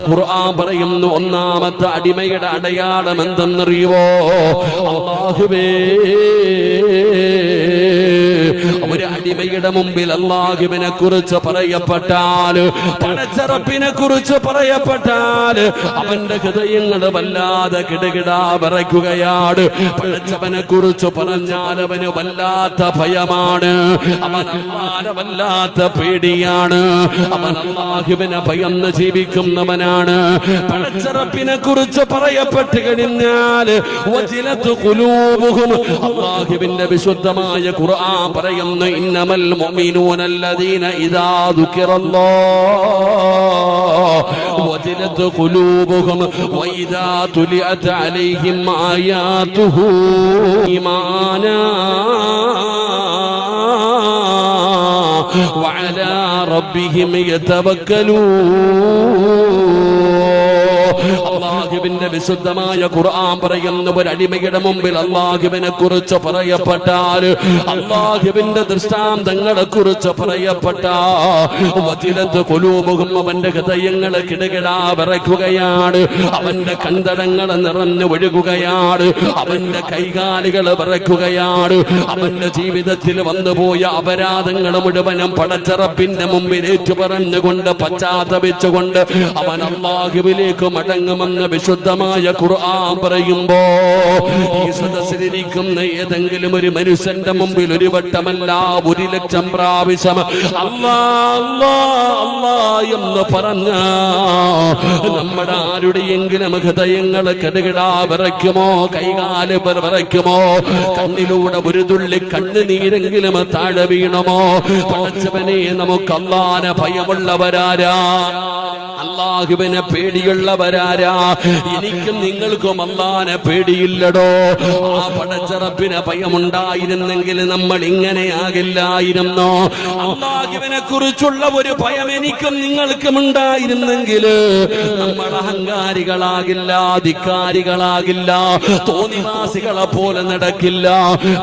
ഖുർആൻ പറയുന്നു ഒന്നാമത്തെ അടിമയുടെ അടയാളം എന്തെന്നറിയുവോ? അല്ലാഹുവേ, ഒരു അടിമയുടെ മുമ്പിൽ അല്ലാഹുവിനെ കുറിച്ച് പറയപ്പെട്ടാൽ, പടച്ചറപ്പിനെ കുറിച്ച് പറയപ്പെട്ടാൽ അവന്റെ ഹൃദയങ്ങൾ വല്ലാതെ കിടുകിടാ വിറയ്ക്കുകയാണ്. പടച്ചവനെ കുറിച്ച് പറഞ്ഞാൽ അവന് വല്ലാത്ത ഭയമാണ്, അവൻ അല്ലാഹുവിനെ വല്ലാത്ത പേടിയാണ്, അവൻ അല്ലാഹുവിനെ ഭയന്ന് ജീവിക്കുന്നവനാണ്. പടച്ചറപ്പിനെ കുറിച്ച് പറയപ്പെട്ട് കഴിഞ്ഞാൽ വജിലത്ത് ഖുലൂബുഹും, അല്ലാഹുവിന്റെ വിശുദ്ധമായ ഖുർആൻ പറയുന്നു ഇന്നമൽ മുഅ്മിനൂന അല്ലദീന ഇദാ ദുകിറല്ലാഹു വജിലത്ത് ഖുലൂബുഹും വഇദാ തുലിഅത് അലൈഹിം ആയാതുഹു ഈമാനാ വഅലാ റബ്ബിഹിം യതവക്കലൂൻ. അല്ലാഹുവിന്റെ വിശുദ്ധമായ ഖുർആൻ പറയുന്ന ഒരു അടിമയുടെ മുമ്പിൽ അല്ലാഹുവിനെ കുറിച്ച് പറയപ്പെട്ടാൽ, അല്ലാഹുവിന്റെ ദൃഷ്ടാന്തങ്ങളെ കുറിച്ച് പറയപ്പെട്ടാൽ വജിലത്ത് ഖുലൂബുഹും, അവന്റെ ഹൃദയങ്ങൾ കിടുകിടാ വിറയ്ക്കുകയാണ്, അവന്റെ കണ്ടടങ്ങൾ നിറഞ്ഞു ഒഴുകുകയാണ്, അവന്റെ കൈകാലുകൾ വിറയ്ക്കുകയാണ്. അവന്റെ ജീവിതത്തിൽ വന്നുപോയ അപരാധങ്ങൾ മുഴുവനും പടച്ചറപ്പിന്റെ മുമ്പിൽ ഏറ്റുപറഞ്ഞുകൊണ്ട് പശ്ചാത്തപിച്ചുകൊണ്ട് അവൻ അല്ലാഹുവിലേക്ക് മടങ്ങുമെന്ന് വിശുദ്ധമായ ഖുർആൻ പറയുമ്പോ, ഈ സദസ്സിലിരിക്കുന്ന ഏതെങ്കിലും ഒരു മനുഷ്യന്റെ മുമ്പിൽ ഒരു വട്ടമല്ല 1,00,000 പ്രാവശ്യം അല്ലാ അല്ലാ അല്ലാ എന്ന് പറഞ്ഞ നമ്മുടെ ആരുടെയെങ്കിലും ഹൃദയങ്ങൾ കിടുകിടാ വിറയ്ക്കുമോ? കൈകാല് വിറയ്ക്കുമോ? കണ്ണിലൂടെ ഒരു തുള്ളി കണ്ണുനീരെങ്കിലും താഴെ വീണമോ? പടച്ചവനെ, നമുക്ക് അല്ലാഹുവിനെ ഭയമുള്ളവരാരാ? അല്ലാഹുവിനെ പേടിയുള്ളവരാരാ? എനിക്കും നിങ്ങൾക്കും അല്ലാഹുവിനെ പേടിയില്ലടോ. ആ പടച്ചറപ്പിനെ ഭയമുണ്ടായിരുന്നെങ്കിൽ നമ്മൾ ഇങ്ങനെയാകില്ലായിരുന്നോ? അല്ലാഹുവിനെ കുറിച്ചുള്ള ഒരു ഭയം എനിക്കും നിങ്ങൾക്കും ഉണ്ടായിരുന്നെങ്കിൽ നമ്മൾ അഹങ്കാരികളാകില്ല, ധിക്കാരികളാകില്ല, തോന്നിവാസികളെ പോലെ നടക്കില്ല.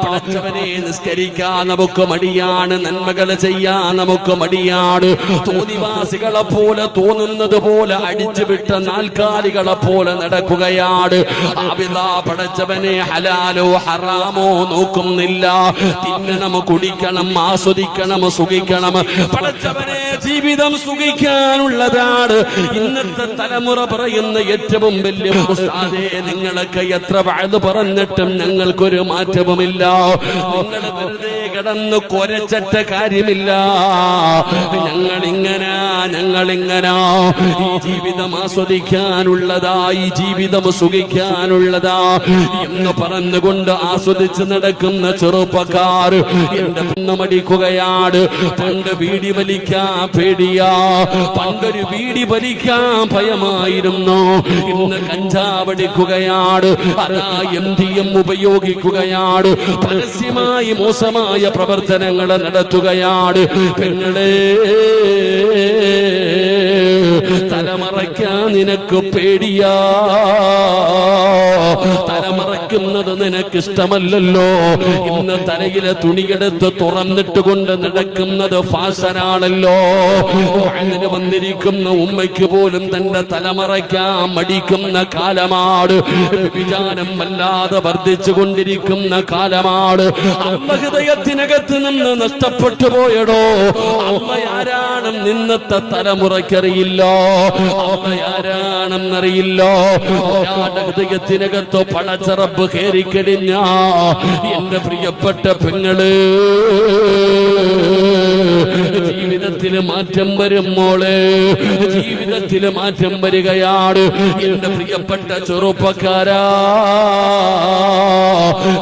പടച്ചവനെ, നിസ്കരിക്കാൻ നമുക്ക് മടിയാണ്, നന്മകൾ ചെയ്യാൻ നമുക്ക് മടിയാണ്, തോന്നിവാസികളെ പോലെ തോന്നുന്നത് പോലെ അടിച്ചുവിട്ട നാൽക്കാലികളെ പോലെ നടക്കുകയാണ്. പടച്ചവനെ ഹലാലോ ഹറാമോ നോക്കുന്നില്ല, തിന്നണം, കുടിക്കണം, ആസ്വദിക്കണം, സുഖിക്കണം. പടച്ചവനെ, ജീവിതം സുഖിക്കാനുള്ളതാണ്. ഇന്നത്തെ തലമുറ പറയുന്ന ഏറ്റവും വലിയ ഉസ്താദേ, നിങ്ങളൊക്കെ എത്ര വഅദ് പറഞ്ഞിട്ടും ഞങ്ങൾക്കൊരു മാറ്റവുമില്ല, നിങ്ങൾ വെറുതെ കിടന്ന് കൊരച്ചിട്ട കാര്യമില്ല, ഞങ്ങളിങ്ങനെ ഈ ജീവിതം ആസ്വദിക്കാനുള്ളതാ, ഈ ജീവിതം സുഖിക്കാനുള്ളതാ എന്ന് പറഞ്ഞുകൊണ്ട് ആസ്വദിച്ച് നടക്കുന്ന ചെറുപ്പക്കാർ എന്റെ പിന്നമടിക്കുകയാണ്. പണ്ട് വീടി വലിക്കാൻ പേടിയാ, പണ്ടൊരു വീടി വലിക്കാൻ ഭയമായിരുന്നു, ഇന്ന് കഞ്ചാവടിക്കുകയാണ്, അതാ MDM ഉപയോഗിക്കുകയാണ്, പരസ്യമായി മോശമായ പ്രവർത്തനങ്ങൾ നടത്തുകയാണ്. പെങ്ങളെ, തലമറയ്ക്കാൻ നിനക്ക് പേടിയാ, തലമറയ്ക്കുന്നത് നിനക്കിഷ്ടമല്ലല്ലോ. ഇന്ന് തലയിലെ തുണിയെടുത്ത് തുറന്നിട്ടുകൊണ്ട് നടക്കുന്നത് ഫാഷനാണല്ലോ. അങ്ങനെ വന്നിരിക്കുന്ന ഉമ്മയ്ക്ക് പോലും തന്റെ തലമറയ്ക്കാൻ മടിക്കുന്ന കാലമാണ്. വിചാരം വല്ലാതെ വർദ്ധിച്ചു കൊണ്ടിരിക്കുന്ന കാലമാണ്. അമ്മ ഹൃദയത്തിനകത്ത് നിന്ന് നഷ്ടപ്പെട്ടു പോയടോ. അമ്മയാരാണെന്ന് ഇന്നത്തെ തലമുറയ്ക്കറിയില്ല, അമ്മയാരാണെന്നറിയില്ല. ഹൃദയത്തിനകത്തോ പടച്ചറപ്പ് കയറിക്കഴിഞ്ഞ എന്റെ പ്രിയപ്പെട്ട പെങ്ങള്, ജീവിതത്തിൽ മാറ്റം വരും മോളെ, ജീവിതത്തിൽ മാറ്റം വരികയാണ്. എന്റെ പ്രിയപ്പെട്ട ചെറുപ്പക്കാരാ,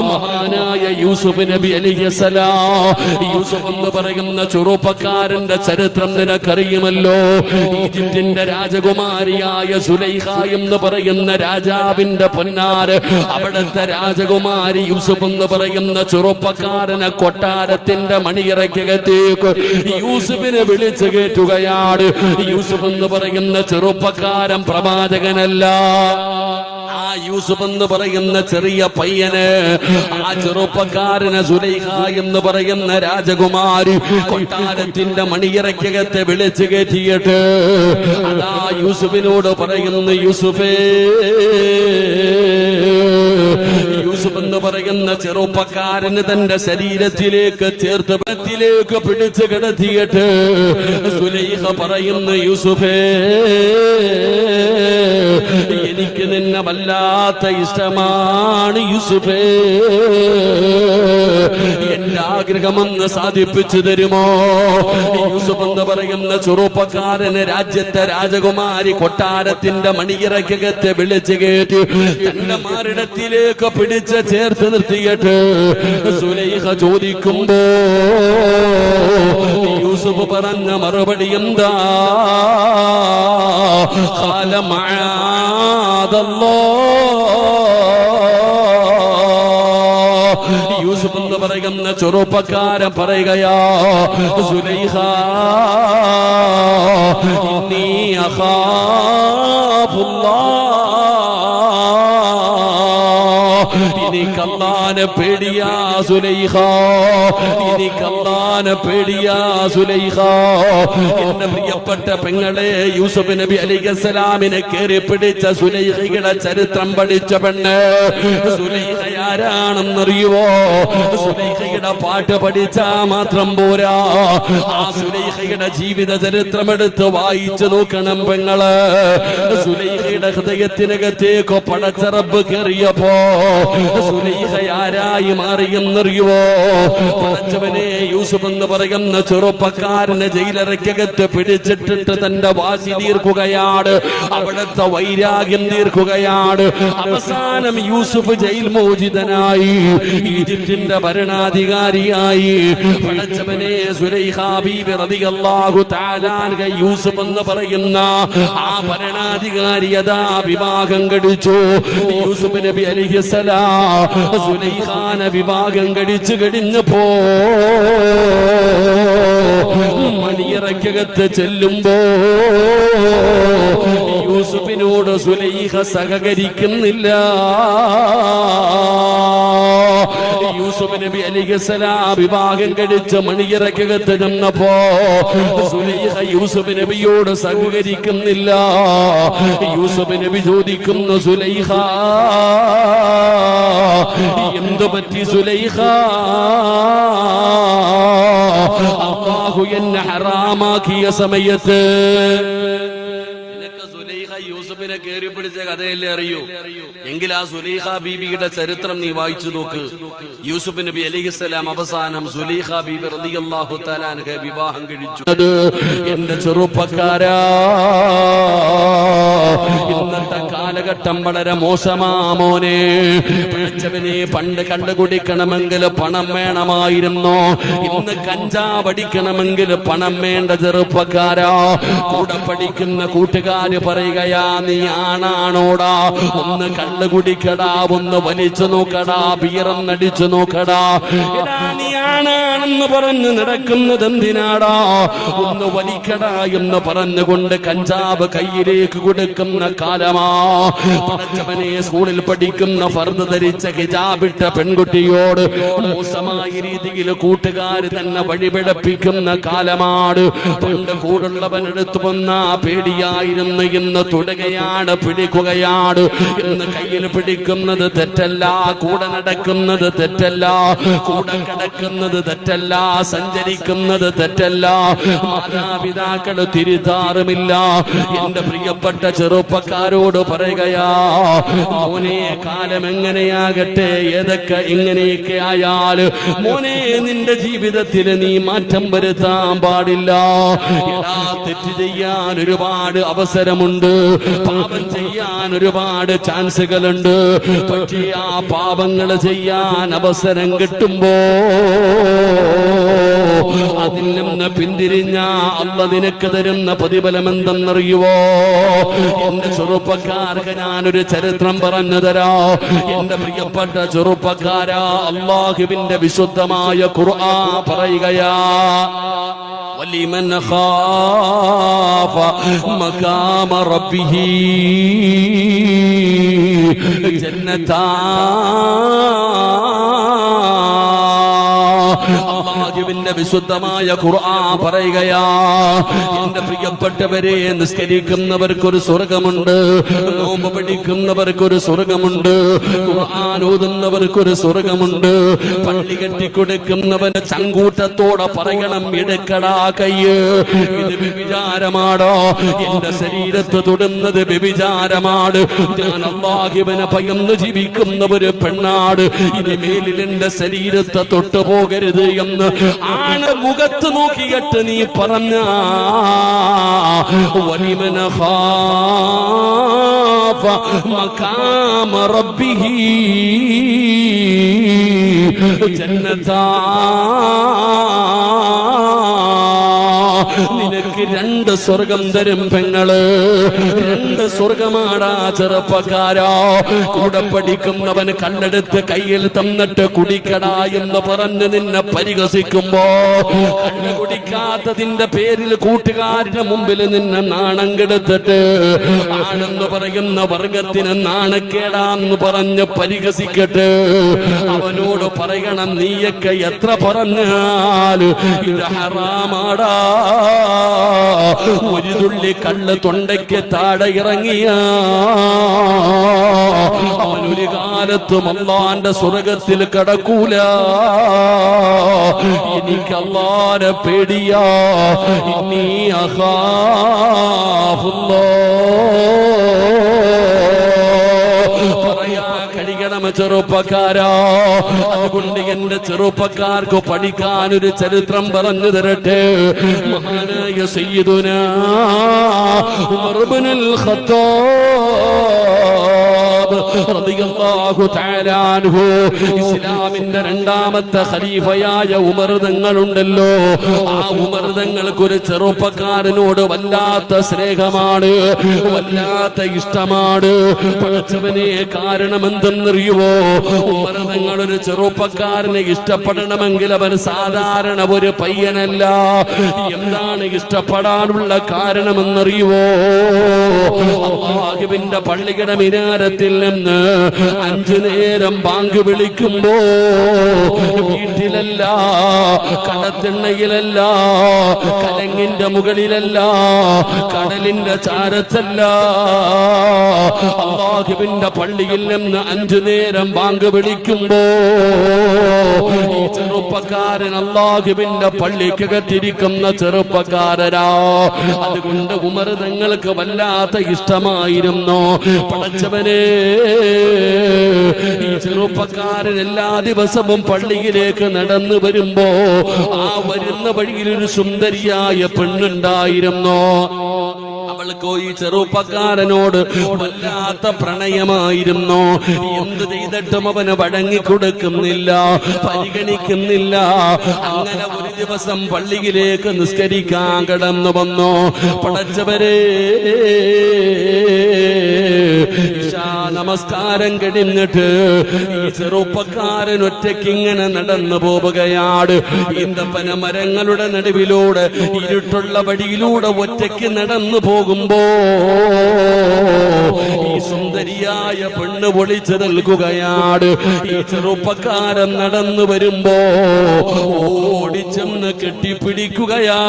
മഹാനായ യൂസുഫ് നബി അലൈഹിസ്സലാം, യൂസുഫ് എന്ന് പറയുന്ന ചെറുപ്പക്കാരന്റെ ചരിത്രം നിനക്കറിയുമല്ലോ. ഈജിപ്തിന്റെ രാജകുമാരിയായ സുലൈഖ എന്ന് പറയുന്ന രാജാവിന്റെ പൊന്നാര്, അവിടുത്തെ രാജകുമാരി യൂസുഫ് എന്ന് പറയുന്ന ചെറുപ്പക്കാരനെ കൊട്ടാരത്തിന്റെ മണിയറയ്ക്കകത്തേക്ക് യൂസുഫിനെ വിളിച്ചു കയറ്റുകയാണ്. യൂസുഫ് എന്ന് പറയുന്ന ചെറുപ്പക്കാരൻ പ്രവാചകനല്ല. ആ യൂസുഫ് എന്ന് പറയുന്ന ചെറിയ പയ്യന്, ആ ചെറുപ്പക്കാരന് സുലൈഖ എന്ന് പറയുന്ന രാജകുമാരി കൊട്ടാരത്തിന്റെ മണിയറയ്ക്കകത്തെ വിളിച്ചു കയറ്റിയിട്ട് അതാ യൂസുഫിനോട് പറയുന്നു, യൂസുഫേ, യൂസുഫ് എന്ന് പറയുന്ന ചെറുപ്പക്കാരന് തന്റെ ശരീരത്തിലേക്ക് ചേർത്ത് ബത്തിലേക്ക് പിടിച്ചു കിടത്തിയിട്ട് സുലൈഖ പറയുന്നു, യൂസുഫേ, എനിക്ക് നിന്നെ വല്ലാത്ത ഇഷ്ടമാണ് യൂസുഫേ, എന്റെ ആഗ്രഹമൊന്ന് സാധിപ്പിച്ചു തരുമോ? യൂസുഫ് എന്ന് പറയുന്ന ചെറുപ്പക്കാരന് രാജ്യത്തെ രാജകുമാരി കൊട്ടാരത്തിന്റെ മണിയറയ്ക്കകത്തെ വിളിച്ചു കയറ്റി തന്റെ മാറിടത്തിലേക്ക് പിടിച്ച് ചേർത്ത് നിർത്തിയിട്ട് സുലൈഖ ചോദിക്കുമ്പോ യൂസുഫ് പറഞ്ഞ മറുപടി എന്താ? ഖാല മഅദല്ലാഹ്. യൂസുഫ് എന്ന് പറയുന്ന ചെറുപ്പക്കാരൻ പറയുകയാ, സുലൈഖ, ഇന്നി അഖാഫുല്ലാഹ്, എനിക്കല്ലാനെ പേടിയാ സുലൈഖ, എനിക്കല്ലാനെ പേടിയാ സുലൈഖ. എന്റെ പ്രിയപ്പെട്ട പെങ്ങളെ, യൂസുഫ് നബി അലൈഹിസ്സലാമിനെ കേറി പിടിച്ച സുലൈഖയുടെ ചരിത്രം പഠിച്ച പെണ്ണ് സുലൈഖ ആരാണെന്നറിയുവോ? സുലൈഖയുടെ പാട്ട് പഠിച്ചാ മാത്രം പോരാ, ആ സുലൈഖയുടെ ജീവിത ചരിത്രം എടുത്ത് വായിച്ചു നോക്കണം പെങ്ങള്. സുലൈഖയുടെ ഹൃദയത്തിനകത്തേക്കോ പടച്ച റബ്ബ് കയറിയപ്പോ സുലൈഖ ആരായി മാറിയെന്നറിയുവോ? പടച്ചവനെ, യൂസുഫ് എന്ന് പറയുന്ന ചെറുപ്പക്കാരനെ ജയിലറയ്ക്കകത്ത് പിടിച്ചിട്ടിട്ട് തന്റെ വാശി തീർക്കുകയാണ്, അവിടുത്തെ വൈരാഗ്യം തീർക്കുകയാണ്. അവസാനം യൂസുഫ് ജയിൽ മോചിതനായി, ഈജിപ്തിന്റെ ഭരണാധികാരിയായി. പടച്ചവനെ, സുലൈഖ ബീബി റളിയല്ലാഹു തആല അൻഹ യൂസുഫ് എന്ന് പറയുന്ന ആ ഭരണാധികാരി അതാ വിവാഹം കഴിച്ചു. യൂസുഫ് നബി അലൈഹിസ്സലാം സുലൈഖാനെ വിവാഹം കഴിച്ചു കഴിഞ്ഞപ്പോ മണിയറയ്ക്കകത്ത് ചെല്ലുമ്പോ യൂസുഫിനോട് സുലൈഖ സഹകരിക്കുന്നില്ല. യൂസുഫ് നബി അലൈഹിസ്സലാം വിവാഹം കഴിച്ച് മണിയറയ്ക്കകത്ത് ചെന്നപ്പോ സുലൈഖ യൂസുഫ് നബിയോട് സഹകരിക്കുന്നില്ല. യൂസുഫ് നബി ചോദിക്കുന്നു, സുലൈഖ, എന്തു പറ്റി സുലൈഖ? അല്ലാഹു എന്നെ ഹറാമാക്കിയ സമയത്ത് യൂസുഫിനെ കേറി പിടിച്ച കഥയല്ലേ അറിയൂ? എങ്കിൽ ആ സുലൈഖ ബീബിയുടെ ചരിത്രം നീ വായിച്ചു നോക്ക്. യൂസുഫ് നബി അലൈഹിസ്സലാം അവസാനം സുലൈഖ ബീബി റളിയല്ലാഹു തആല അൻഹയെ വിവാഹം കഴിച്ചു. എന്റെ ചെറുപ്പക്കാരാ, ഇന്നത്തെ കാലഘട്ടം വളരെ മോശമാ മോനെ. പഠിച്ചവനെ, പണ്ട് കണ്ടുകുടിക്കണമെങ്കിൽ പണം വേണമായിരുന്നു, ഇന്ന് കഞ്ചാവ് അടിക്കണമെങ്കിൽ പണം വേണ്ട ചെറുപ്പക്കാരാ. കൂടെ പഠിക്കുന്ന കൂട്ടുകാര് പറയുകയാ, നീ ആണാണോടാ, ഒന്ന് കള്ളു കുടിക്കടാ, ഒന്ന് വലിച്ചു നോക്കടാ, ബിയറൊന്നടിച്ചു നോക്കടാ. നീ ആണാണെന്ന് പറഞ്ഞ് നടക്കുന്നത് എന്തിനാടാ? ഒന്ന് വലിക്കടാ എന്ന് പറഞ്ഞുകൊണ്ട് കഞ്ചാവ് കയ്യിലേക്ക് കൊടുക്കുന്ന കാലമാ. പടച്ചവനെ, സ്കൂളിൽ പഠിക്കുന്ന ഫർദ് ധരിച്ച ഹിജാബിട്ട പെൺകുട്ടിയോട് മോശമായ രീതിയിൽ കൂട്ടുകാർ തന്നെ വഴിപിഴപ്പിക്കുന്ന കാലമാണ്. പണ്ട് കൂടുള്ളവൻ എടുത്തു വന്ന പേടിയായിരുന്നു, ഇന്ന് തുടകയാണ്, പിടിക്കുകയാണ്. ഇന്ന് കയ്യിൽ പിടിക്കുന്നത് തെറ്റല്ല, കൂടെ നടക്കുന്നത് തെറ്റല്ല, കൂടെ കിടക്കുന്നത് തെറ്റല്ല, സഞ്ചരിക്കുന്നത് തെറ്റല്ല. മാതാപിതാക്കൾ തിരുത്താറുമില്ല. എന്റെ പ്രിയപ്പെട്ട ചെറുപ്പക്കാരോട് പറയുകയാ, മോനെ, കാലം എങ്ങനെയാകട്ടെ, ഏതൊക്കെ എങ്ങനെയൊക്കെ ആയാല് മോനെ, നിന്റെ ജീവിതത്തിൽ നീ മാറ്റം വരുത്താൻ പാടില്ല. തെറ്റ് ചെയ്യാൻ ഒരുപാട് അവസരമുണ്ട്, പാപം ചെയ്യാൻ ഒരുപാട് ചാൻസുകളുണ്ട്. പക്ഷേ ആ പാപങ്ങൾ ചെയ്യാൻ അവസരം കിട്ടുമ്പോ അതിൽ നിന്ന് പിന്തിരിഞ്ഞ അല്ലാഹ് നിനക്ക് തരുന്ന പ്രതിഫലം എന്തെന്നറിയുവോ? എന്റെ ചെറുപ്പക്കാർക്ക് ഞാനൊരു ചരിത്രം പറഞ്ഞു തരാ. എന്റെ പ്രിയപ്പെട്ട ചെറുപ്പക്കാരാ, അല്ലാഹുവിന്റെ വിശുദ്ധമായ ഖുർആൻ പറയുകയാ, വലിമൻ ഖാഫ മഖാമ റബ്ബിഹി ജന്നതാ. അല്ലാഹുവിന്റെ വിശുദ്ധമായ ഖുർആൻ പറയുകയാ, എന്റെ പ്രിയപ്പെട്ടവരെ, നിസ്കരിക്കുന്നവർക്കൊരു സ്വർഗമുണ്ട്, നോമ്പ് പിടിക്കുന്നവർക്കൊരു സ്വർഗമുണ്ട്, ഖുർആൻ ഓതുന്നവർക്കൊരു സ്വർഗമുണ്ട്. പള്ളി കെട്ടിക്കൊടുക്കുന്നവന് ചങ്കൂറ്റത്തോടെ പറയണം, എടുക്കടാ കയ്യ്, ഇത് വ്യഭിചാരമാണോ, എന്റെ ശരീരത്ത് തൊടുന്നത് വ്യഭിചാരമാണ്, ഞാൻ അല്ലാഹുവിനെ ഭയന്ന് ജീവിക്കുന്ന ഒരു പെണ്ണാട്, ഇനി മേലിൽ എന്റെ ശരീരത്തെ തൊട്ടുപോകരുത് എന്ന് ആണ് മുഖത്ത് നോക്കിയിട്ട് നീ പറഞ്ഞ. വലിമന ഖാഫ മഖാമ റബ്ബിഹി ജന്നതാ. നിനക്ക് രണ്ട് സ്വർഗം തരും പെങ്ങള്, രണ്ട് സ്വർഗമാടാ ചെറുപ്പക്കാരാ. കൂടെ പഠിക്കുന്നവന് കണ്ണെടുത്ത് കയ്യിൽ തന്നിട്ട് കുടിക്കടാ എന്ന് പറഞ്ഞ് നിന്നെ പരിഹസിക്കുമ്പോ, കണ്ണ് കുടിക്കാത്തതിന്റെ പേരിൽ കൂട്ടുകാരുടെ മുമ്പിൽ നിന്നെ നാണം കെടുത്തിട്ട് ആണെന്ന് പറയുന്ന വർഗത്തിന് നാണക്കേടാന്ന് പറഞ്ഞ് പരിഹസിക്കട്ടെ. അവനോട് പറയണം, നീയൊക്കെ എത്ര പറഞ്ഞാൽ ഇത് ഹറാമാടാ. ഒരു തുള്ളി കള്ള് തൊണ്ടയ്ക്ക് താഴെ ഇറങ്ങിയ അവനൊരു കാലത്തും അല്ലാഹുവിന്റെ സ്വർഗത്തിൽ കടക്കൂല. എനിക്ക് അല്ലാഹുവിനെ പേടിയാ. ഇന്നീ അഖാഫുല്ലാഹ് പറയാ കഴിയണം ചെറുപ്പക്കാരാ. അതുകൊണ്ട് എന്റെ ചെറുപ്പക്കാർക്ക് പഠിക്കാൻ ഒരു ചരിത്രം പറഞ്ഞു തരട്ടെ. മഹാനായ സയ്യിദുനാ ഉമർ ഇബ്നുൽ ഖത്താബ് റളിയല്ലാഹു തആല അൻഹു, ഇസ്ലാമിന്റെ രണ്ടാമത്തെ ഖലീഫയായ ഉമർ തങ്ങളുണ്ടല്ലോ, ആ ഉമർ തങ്ങൾക്കൊരു ചെറുപ്പക്കാരനോട് വല്ലാത്ത സ്നേഹമാണ്, വല്ലാത്ത ഇഷ്ടമാണ്. പഠിച്ചവനെ കാരണം എന്തെന്നറിയുവോ? ഉമർ തങ്ങളൊരു ചെറുപ്പക്കാരനെ ഇഷ്ടപ്പെടണമെങ്കിൽ അവൻ സാധാരണ ഒരു പയ്യനല്ല. എന്താണ് ഇഷ്ടപ്പെടാനുള്ള കാരണമെന്നറിയുവോ? അല്ലാഹുവിന്റെ പള്ളിയുടെ മിനാരത്തിൽ നിന്ന് 5 നേരം ബാങ്ക് വിളിക്കുമ്പോ വീട്ടിലല്ല, കടത്തിണ്ണയിലല്ല, കലങ്ങിന്റെ മുകളിലല്ല, കടലിന്റെ ചാരത്തല്ല, അല്ലാഹുവിന്റെ പള്ളിയിൽ നിന്ന് 5 നേരം ബാങ്ക് വിളിക്കുമ്പോ ഈ ചെറുപ്പക്കാരൻ അല്ലാഹുവിന്റെ പള്ളിക്കകത്തിരിക്കുന്ന ചെറുപ്പക്കാരനാ. അതുകൊണ്ട് ഉമർ തങ്ങൾക്ക് വല്ലാത്ത ഇഷ്ടമായിരുന്നു. പടച്ചവനെ, ഈ ചെറുപ്പക്കാരൻ എല്ലാ ദിവസവും പള്ളിയിലേക്ക് നടന്നു വരുമ്പോ ആ വരുന്ന വഴിയിൽ ഒരു സുന്ദരിയായ പെണ്ണുണ്ടായിരുന്നു. അവൾക്കോ ഈ ചെറുപ്പക്കാരനോട് വല്ലാത്ത പ്രണയമായിരുന്നു. എന്ത് ചെയ്തിട്ടും അവന് വഴങ്ങിക്കൊടുക്കുന്നില്ല, പരിഗണിക്കുന്നില്ല. അങ്ങനെ ഒരു ദിവസം പള്ളിയിലേക്ക് നിസ്കരിക്കാൻ കടന്നു വന്നു. പടച്ചവരെ, നമസ്കാരം കഴിഞ്ഞിട്ട് ഈ ചെറുപ്പക്കാരൻ ഒറ്റയ്ക്ക് ഇങ്ങനെ നടന്നു പോവുകയാണ്. ഈന്തപ്പന മരങ്ങളുടെ നടുവിലൂടെ ഇരുട്ടുള്ള വഴിയിലൂടെ ഒറ്റയ്ക്ക് നടന്നു പോകുമ്പോ ഈ സുന്ദരിയായ പെണ്ണ് പൊളിച്ചു നൽകുകയാണ്. ഈ ചെറുപ്പക്കാരൻ നടന്നു വരുമ്പോ ഓടിച്ചെന്ന് കെട്ടിപ്പിടിക്കുകയാ.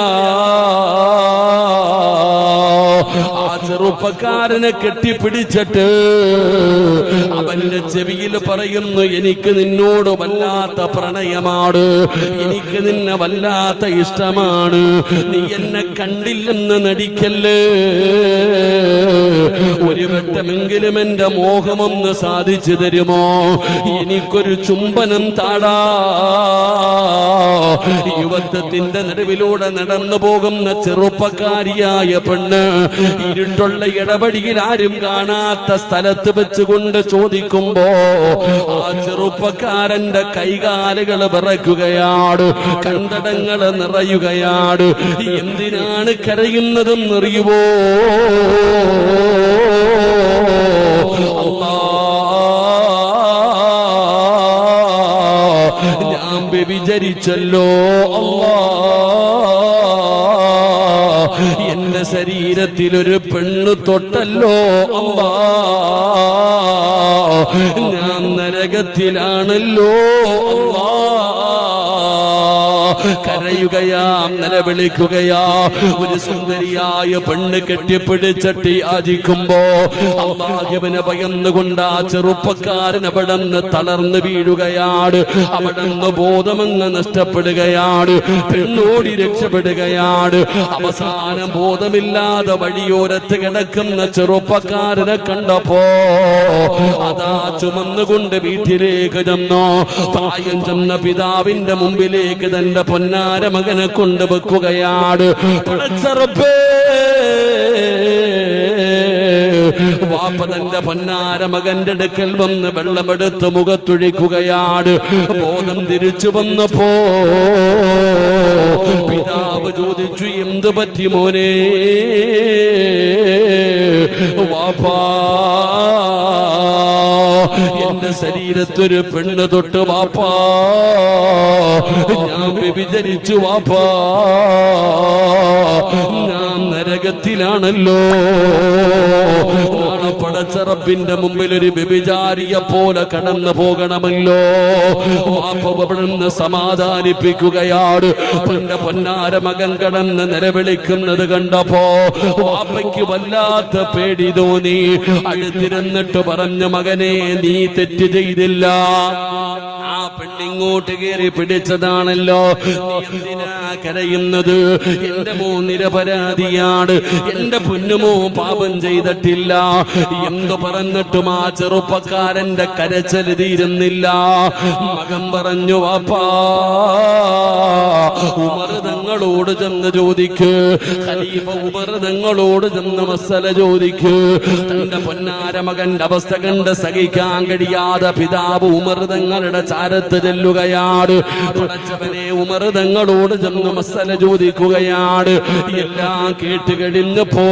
ആ ചെറുപ്പക്കാരനെ കെട്ടിപ്പിടിച്ചിട്ട് അവന്റെ ചെവിയിൽ പറയുന്നു, എനിക്ക് നിന്നോട് വല്ലാത്ത പ്രണയമാണ്, എനിക്ക് നിന്നെ വല്ലാത്ത ഇഷ്ടമാണ്, നീ എന്നെ കണ്ടില്ലെന്ന് നടിക്കല്ലേ, ഒരു വട്ടമെങ്കിലും എന്റെ മോഹമൊന്ന് സാധിച്ചു തരുമോ, എനിക്കൊരു ചുംബനം താടാ. യുവത്വത്തിന്റെ നടുവിലൂടെ നടന്നു പോകുന്ന ചെറുപ്പക്കാരിയായ പെണ്ണ് ഇരുട്ടുള്ള ഇടവഴിയിൽ ആരും കാണാത്ത സ്ഥലത്ത് വെച്ചുകൊണ്ട് ചോദിക്കുമ്പോ ആ ചെറുപ്പക്കാരന്റെ കൈകാലുകൾ വിറയ്ക്കുകയാണ്, കണ്ടടങ്ങൾ നിറയുകയാണ്. എന്തിനാണ് കരയുന്നതെന്നറിയുവോ? ഞാൻ വ്യഭിചരിച്ചല്ലോ, അല്ലാ എന്റെ ശരീരം ശരീരത്തിൽ ഒരു പെണ്ണ് തൊട്ടല്ലോ അല്ലാ, ഞാൻ നരകത്തിലാണല്ലോ അല്ലാ. കരയുകയാ, നിലവിളിക്കുകയാ. ഒരു സുന്ദരിയായ പെണ്ണ് കെട്ടിപ്പിടിച്ചിട്ട് യാചിക്കുമ്പോ അല്ലാഹുവിനെ ഭയന്നുകൊണ്ട് ആ ചെറുപ്പക്കാരൻ അവിടുന്ന് തളർന്നു വീഴുകയാണ്. അവിടുന്ന് ബോധമങ്ങ് നഷ്ടപ്പെടുകയാണ്. പെണ്ണോടി രക്ഷപ്പെടുകയാണ്. അവസാനം ബോധമില്ലാതെ വഴിയോരത്ത് കിടക്കുന്ന ചെറുപ്പക്കാരനെ കണ്ടപ്പോ അതാ ചുമന്നുകൊണ്ട് വീട്ടിലേക്ക് ചെന്നു. പ്രായം ചെന്ന പിതാവിന്റെ മുമ്പിലേക്ക് തന്റെ പൊന്നാര മകനെ കൊണ്ടുവെക്കുകയാണ്. പടച്ചറപ്പേ, വാപ്പ തന്റെ പൊന്നാര മകന്റെ അടുക്കൽ വന്ന് വെള്ളമെടുത്ത് മുഖത്തൊഴിക്കുകയാണ്. ബോധം തിരിച്ചു വന്നപ്പോ പിതാവ് ചോദിച്ചു, എന്ത് പറ്റി മോനെ? വാപ്പാ, എന്റെ ശരീരത്തൊരു പെണ്ണ് തൊട്ട് വാപ്പാ, ഞാൻ വ്യഭിചരിച്ചു വാപ്പാ, ഞാൻ നരകത്തിലാണല്ലോ. പടച്ചറപ്പിന്റെ മുമ്പിൽ ഒരു വ്യഭിചാരിയെ പോലെ കടന്നു പോകണമല്ലോ. വാപ്പ അവിടുന്ന് സമാധാനിപ്പിക്കുകയാണ്. തന്റെ പൊന്നാര മകൻ കടന്ന് നിലവിളിക്കുന്നത് കണ്ടപ്പോ വാപ്പയ്ക്ക് വല്ലാത്ത പേടി തോന്നി. അടുത്തിരുന്നിട്ട് പറഞ്ഞു, മകനെ, നീ തെറ്റ് ചെയ്തില്ല. ആ പെണ്ണിങ്ങോട്ട് കയറി പിടിച്ചതാണല്ലോ. നീ എന്തിനാ കരയുന്നത്? എന്റെ മോൻ നിരപരാധിയാണ്. എന്റെ പൊന്നുമോ പാപം ചെയ്തിട്ടില്ല. എന്തു പറഞ്ഞിട്ടും ആ ചെറുപ്പക്കാരന്റെ കരച്ചൽ തീരുന്നില്ല. മകൻ പറഞ്ഞു, വാപ്പാ, ഉമർ തങ്ങളോട് ചെന്ന് ചോദിക്ക്, ഖലീഫ ഉമർ തങ്ങളോട് ചെന്ന് മസല ചോദിക്ക്. തന്റെ പൊന്നാര മകന്റെ അവസ്ഥ കണ്ട് സഹിക്കാൻ കഴിയാതെ പിതാവ് ഉമർ തങ്ങളുടെ ചാരത്ത് ചെല്ലുകയാണ്. പടച്ചവനെ, ഉമർ തങ്ങളോട് ചെന്ന് മസല ചോദിക്കുകയാണ്. എല്ലാം കേട്ടുകഴിഞ്ഞപ്പോ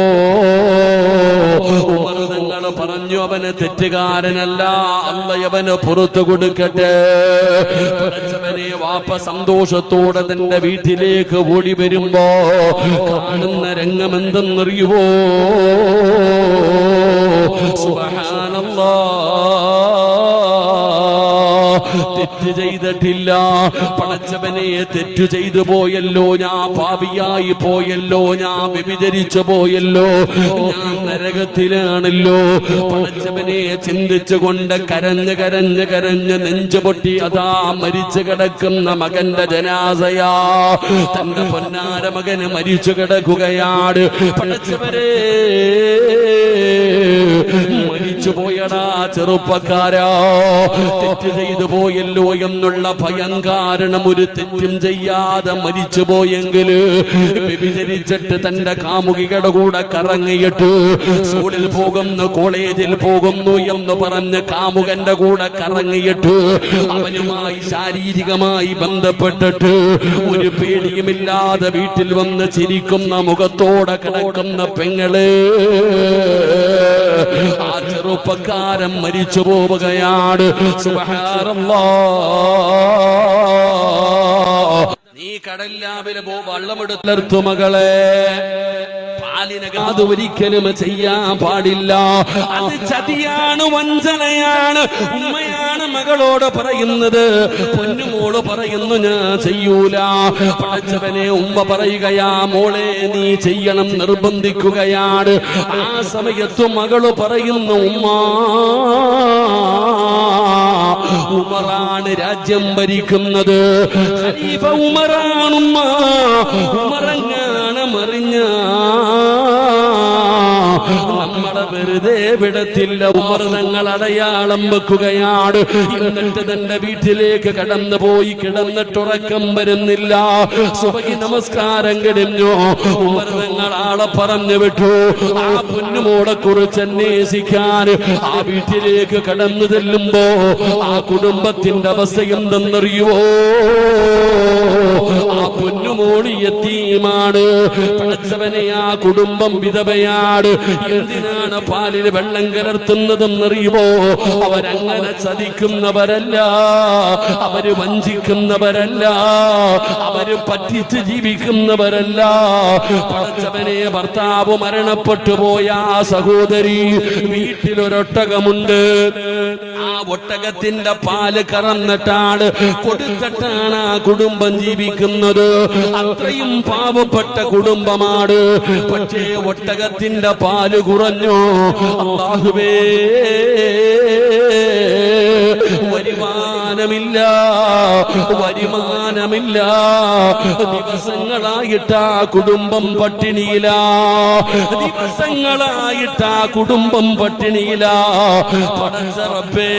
ഉമർ തങ്ങൾ പറഞ്ഞു, അവന് തെറ്റുകാരനല്ല, അല്ലാഹ് അവന് പുറത്തു കൊടുക്കട്ടെ. പടച്ചവനെ, വാപ്പ സന്തോഷത്തോടെ തന്റെ വീട്ടിലേക്ക് ഓടി വരുമ്പോ കാണുന്ന രംഗം എന്തെന്നറിയുവോ? സുബ്ഹാനല്ലാഹ്, തെറ്റ് ചെയ്തിട്ടില്ല. പടച്ചവനെ, തെറ്റു ചെയ്തു പോയല്ലോ, ഞാൻ പാപിയായി പോയല്ലോ, ഞാൻ വ്യഭിചരിച്ചു പോയല്ലോ, ഞാൻ നരകത്തിലാണല്ലോ. പടച്ചവനെ ചിന്തിച്ചുകൊണ്ട് കരഞ്ഞ് കരഞ്ഞ് കരഞ്ഞ് നെഞ്ചു പൊട്ടി അതാ മരിച്ചു കിടക്കുന്ന മകന്റെ ജനാസയാ. തന്റെ പൊന്നാര മകന് മരിച്ചു കിടക്കുകയാണ്. പടച്ചവനെ, മരിച്ചു പോയടാ ചെറുപ്പക്കാരാ, തെറ്റ് ചെയ്തു പോയല്ലോ എന്നുള്ള ഭയം കാരണം ഒരു തെറ്റും ചെയ്യാതെ മരിച്ചു പോയെങ്കിൽ, വ്യഭിചരിച്ചിട്ട് തന്റെ കാമുകിയുടെ കൂടെ കറങ്ങിയിട്ട് സ്കൂളിൽ പോകുന്നു, കോളേജിൽ പോകുന്നു എന്ന് പറഞ്ഞ് കാമുകന്റെ കൂടെ കറങ്ങിയിട്ട് അവനുമായി ശാരീരികമായി ബന്ധപ്പെട്ടിട്ട് ഒരു പേടിയുമില്ലാതെ വീട്ടിൽ വന്ന് ചിരിക്കുന്ന മുഖത്തോടെ കിടക്കുന്ന പെങ്ങള്, ആ ചെറുപ്പക്കാരൻ മരിച്ചു പോവുകയാണ്. സുബ്ഹാനല്ലാഹ്. നീ കടലാവിലെ വള്ളമെടുത്തു മകളെ, അത് ഒരിക്കലും ചെയ്യാൻ പാടില്ല. അത് ചതിയാണ്, വഞ്ചനയാണ്. ഉമ്മയാണ് മകളോട് പറയുന്നത്. പൊന്നുമോള് പറയുന്നു, ഞാൻ ചെയ്യൂല. പടച്ചവനെ, ഉമ്മ പറയുകയാ, മോളെ നീ ചെയ്യണം, നിർബന്ധിക്കുകയാണ്. ആ സമയത്ത് മകള് പറയുന്നു, ഉമറാണ് രാജ്യം ഭരിക്കുന്നത്, ഖലീഫ ഉമറാണുമ്മ, ഉമറങ്ങാണ് മറിഞ്ഞ നമ്മളെ വെറുതെ വിടത്തില്ല. ഉമർ തങ്ങൾ അടയാളം വെക്കുകയാണ്. എന്നിട്ട് തന്റെ വീട്ടിലേക്ക് കടന്നു പോയി കിടന്നിട്ടുറക്കം വരുന്നില്ല. സുബഹി നമസ്കാരം കഴിഞ്ഞു. ഉമർ തങ്ങൾ ആളെ പറഞ്ഞു വിട്ടു. ആ പൊന്നുമോളെ കുറിച്ച് അന്വേഷിക്കാൻ ആ വീട്ടിലേക്ക് കടന്നു ചെല്ലുമ്പോ ആ കുടുംബത്തിന്റെ അവസ്ഥ എന്തെന്നറിയുവോ? ആ പൊന്നുമോളി യതീമാണ്. പടച്ചവനെ, ആ കുടുംബം വിധവയാണ്. എന്തിനാണ് പാലിൽ വെള്ളം കലർത്തുന്നതെന്നറിയുമോ? അവരങ്ങനെ ചതിക്കുന്നവരല്ല, അവര് വഞ്ചിക്കുന്നവരല്ല, അവര് പറ്റിച്ച് ജീവിക്കുന്നവരല്ല. പടച്ചവനെ, ഭർത്താവ് മരണപ്പെട്ടു പോയ ആ സഹോദരി വീട്ടിലൊരൊട്ടകമുണ്ട്. ആ ഒട്ടകത്തിന്റെ പാല് കറന്നിട്ടാണ് കൊടുത്തിട്ടാണ് ആ കുടുംബം ജീവിക്കുന്നത്. അത്രയും പാവപ്പെട്ട കുടുംബമാണ്. പക്ഷേ ഒട്ടകത്തിന്റെ പാല് കുറഞ്ഞു. അല്ലാഹുവേ, വരുമാനമില്ല, വരുമാനമില്ല. ദിവസങ്ങളായിട്ട് ആ കുടുംബം പട്ടിണിയില, ദിവസങ്ങളായിട്ട് ആ കുടുംബം പട്ടിണിയില. പടച്ച റബ്ബേ,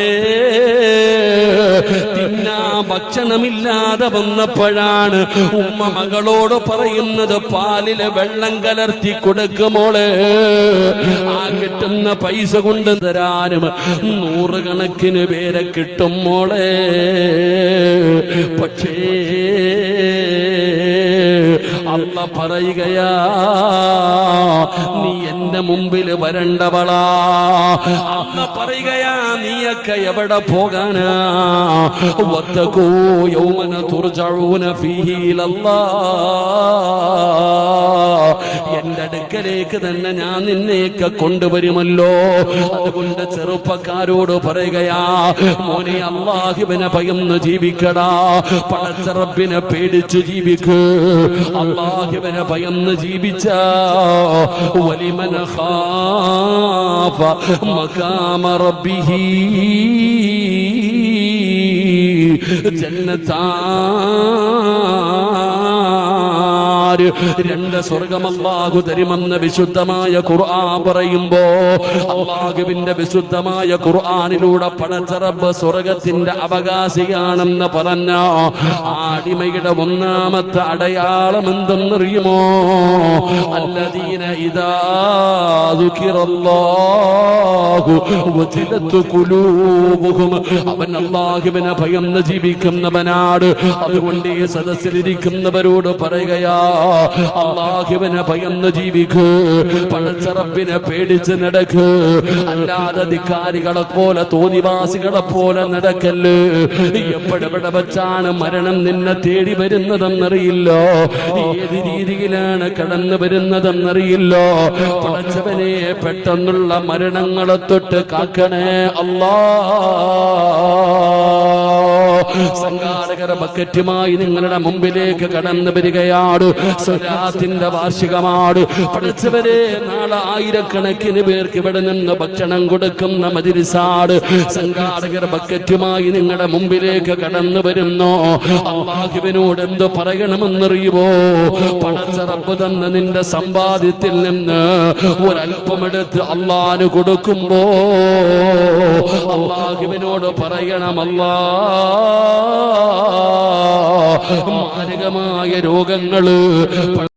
തിന്നാ ഭക്ഷണമില്ലാതെ വന്നപ്പോഴാണ് ഉമ്മ മകളോട് പറയുന്നത്, പാലില് വെള്ളം കലർത്തി കൊടുക്കുമോളെ, ആ കിട്ടുന്ന പൈസ കൊണ്ട് തരാനും 100 കണക്കിന് പേരെ കിട്ടും മോളെ. പക്ഷേ അല്ല പറയുകയാ, നീ എന്റെ മുമ്പിൽ വരണ്ടവളാ. അല്ല പറയുകയാ, നീയൊക്കെ എവിടെ പോകാനാ? വത്തഖൂ യൗമന തുർജഊന ഫീഹി ഇലല്ലാഹ്. എന്റെ അടുക്കലേക്ക് തന്നെ ഞാൻ നിന്നെയൊക്കെ കൊണ്ടുവരുമല്ലോ. അതുകൊണ്ട് ചെറുപ്പക്കാരോട് പറയുകയാ, മോനെ, അല്ലാഹുവിനെ ഭയന്ന് ജീവിക്കടാ. പടച്ച റബ്ബിനെ പേടിച്ച് ജീവിക്ക്. അല്ലാഹുവിനെ ഭയന്ന് ജീവിച്ച വലിമൻ ഖാഫ മഖാമ റബ്ബിഹി ജന്നത്താൻ. 2 സ്വർഗം അല്ലാഹു തരുമെന്ന് വിശുദ്ധമായ ഖുർആൻ പറയുമ്പോ, അല്ലാഹുവിന്റെ വിശുദ്ധമായ ഖുർആനിലൂടെ പടച്ച റബ്ബ് സ്വർഗത്തിന്റെ അവകാശിയാണെന്ന് പറഞ്ഞ അടിമയുടെ ഒന്നാമത്തെ അടയാളം എന്തെന്നറിയുമോ? അല്ലദീന ഇദാ ദുകിറല്ലാഹു വജിലത് ഖുലൂബുഹും. അവൻ അല്ലാഹുവിനെ ഭയന്ന് ജീവിക്കുന്നവനാണ്. അതുകൊണ്ട് ഈ സദസ്സിലിരിക്കുന്നവരോട് പറയുകയാ, അല്ലാഹുവിനെ ഭയന്ന് ജീവിക്ക്, പടച്ച റബ്ബിനെ പേടിച്ച് നടക്ക്. അല്ലാതെ ധിക്കാരികളെ പോലെ, തോന്നിവാസികളെ പോലെ നടക്കല്ല്. എപ്പോഴെവിടെ വെച്ചാണ് മരണം നിന്നെ തേടി വരുന്നതെന്നറിയില്ല, ഏത് രീതിയിലാണ് കടന്നു വരുന്നതെന്നറിയില്ല. പടച്ചവനെ, പെട്ടെന്നുള്ള മരണങ്ങളെ തൊട്ട് കാക്കണേ അല്ലാ. സംഘാടകര ബക്കറ്റുമായി നിങ്ങളുടെ മുമ്പിലേക്ക് കടന്നു വരികയാണ്. സ്വലാത്തിന്റെ വാർഷികമാണ്. പഠിച്ചവരെ, നാളെ ആയിരക്കണക്കിന് പേർക്ക് ഇവിടെ നിന്ന് ഭക്ഷണം കൊടുക്കുന്ന മജ്‌ലിസാണ്. സംഘാടകർ ബക്കറ്റുമായി നിങ്ങളുടെ മുമ്പിലേക്ക് കടന്നു വരുന്നു. അല്ലാഹുവിനോട് എന്ത് പറയണമെന്നറിയുമോ? പടച്ച റബ്ബ് തന്ന നിന്റെ സമ്പാദ്യത്തിൽ നിന്ന് ഒരല്പമെടുത്ത് അല്ലാഹുവിന് കൊടുക്കുമ്പോ അല്ലാഹുവിനോട് പറയണം, അല്ലാ, മാരകമായ രോഗങ്ങള്